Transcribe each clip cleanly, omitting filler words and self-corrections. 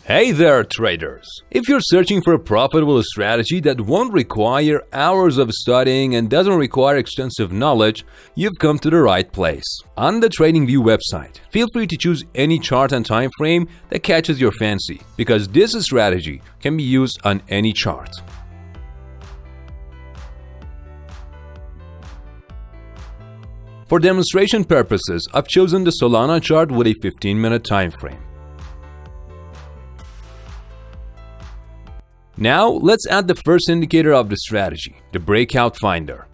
Hey there, traders! If you're searching for a profitable strategy that won't require hours of studying and doesn't require extensive knowledge, you've come to the right place. On the TradingView website, feel free to choose any chart and time frame that catches your fancy, because this strategy can be used on any chart. For demonstration purposes, I've chosen the Solana chart with a 15-minute time frame. Now, let's add the first indicator of the strategy, the Breakout Finder.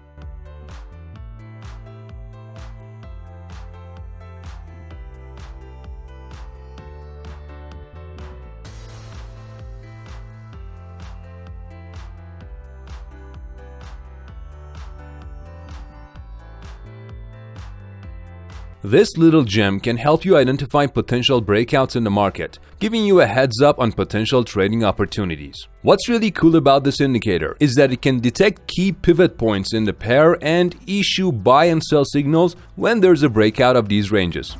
This little gem can help you identify potential breakouts in the market, giving you a heads up on potential trading opportunities. What's really cool about this indicator is that it can detect key pivot points in the pair and issue buy and sell signals when there's a breakout of these ranges.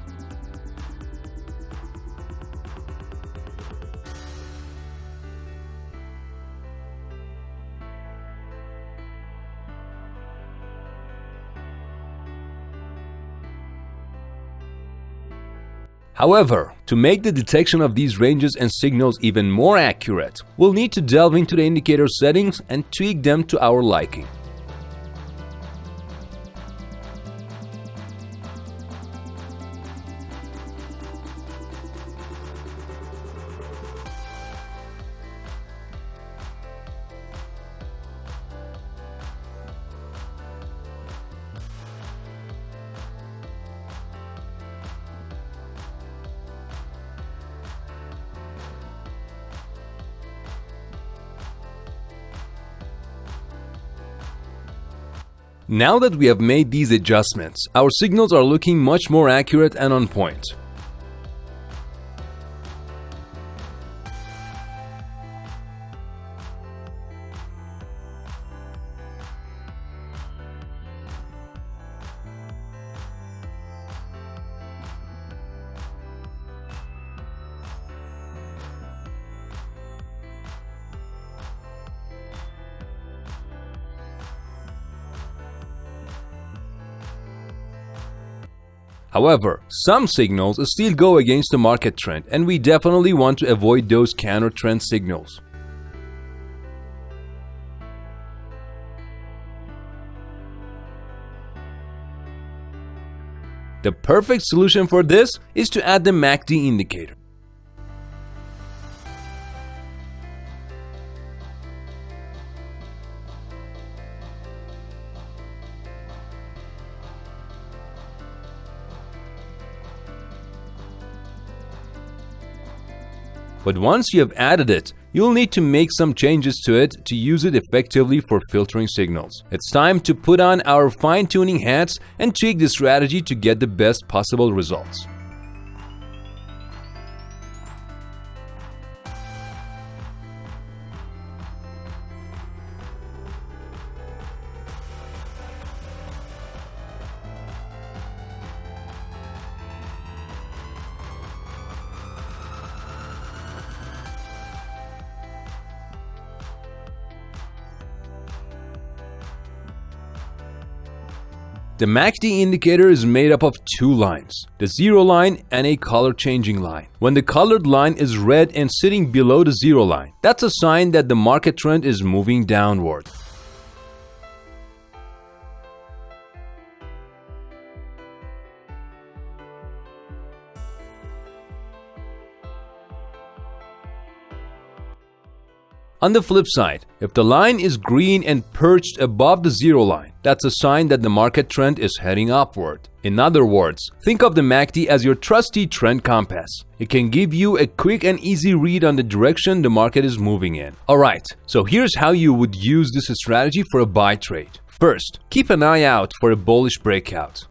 However, to make the detection of these ranges and signals even more accurate, we'll need to delve into the indicator settings and tweak them to our liking. Now that we have made these adjustments, our signals are looking much more accurate and on point. However, some signals still go against the market trend, and we definitely want to avoid those counter-trend signals. The perfect solution for this is to add the MACD indicator. But once you have added it, you'll need to make some changes to it to use it effectively for filtering signals. It's time to put on our fine-tuning hats and tweak the strategy to get the best possible results. The MACD indicator is made up of two lines, the zero line and a color changing line. When the colored line is red and sitting below the zero line, that's a sign that the market trend is moving downward. On the flip side, if the line is green and perched above the zero line, that's a sign that the market trend is heading upward. In other words, think of the MACD as your trusty trend compass. It can give you a quick and easy read on the direction the market is moving in. Alright, so here's how you would use this strategy for a buy trade. First, keep an eye out for a bullish breakout.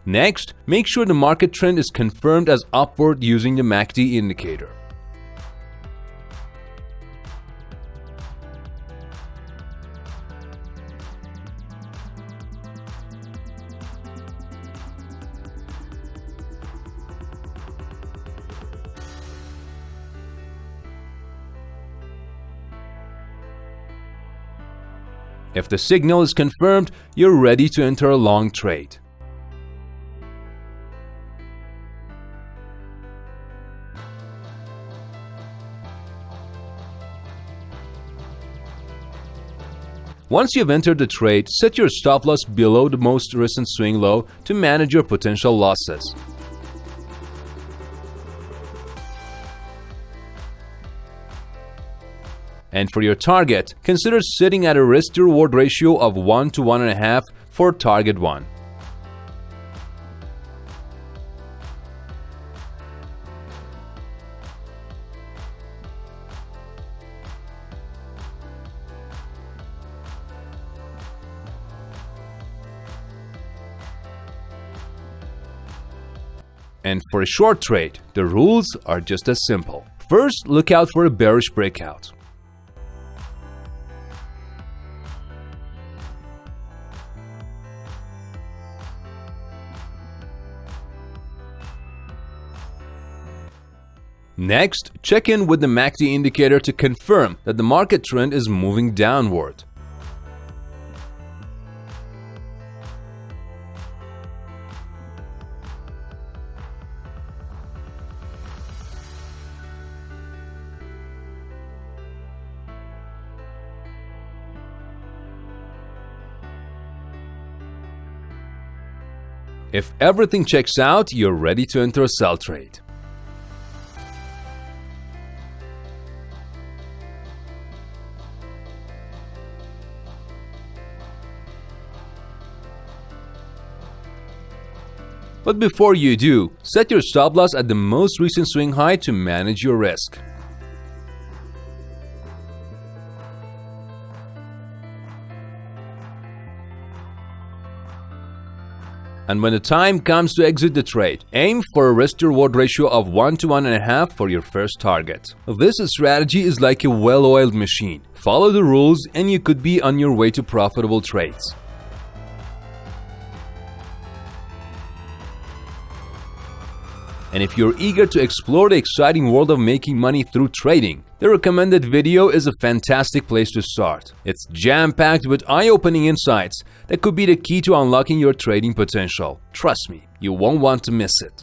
Next, make sure the market trend is confirmed as upward using the MACD indicator. If the signal is confirmed, you're ready to enter a long trade. Once you've entered the trade, set your stop loss below the most recent swing low to manage your potential losses. And for your target, consider sitting at a risk-to-reward ratio of 1 to 1.5 for target 1. And for a short trade, the rules are just as simple. First, look out for a bearish breakout. Next, check in with the MACD indicator to confirm that the market trend is moving downward. If everything checks out, you're ready to enter a sell trade. But before you do, set your stop loss at the most recent swing high to manage your risk. And when the time comes to exit the trade, aim for a risk-to-reward ratio of 1 to 1.5 for your first target. This strategy is like a well-oiled machine. Follow the rules and you could be on your way to profitable trades. And if you're eager to explore the exciting world of making money through trading, the recommended video is a fantastic place to start. It's jam-packed with eye-opening insights that could be the key to unlocking your trading potential. Trust me, you won't want to miss it.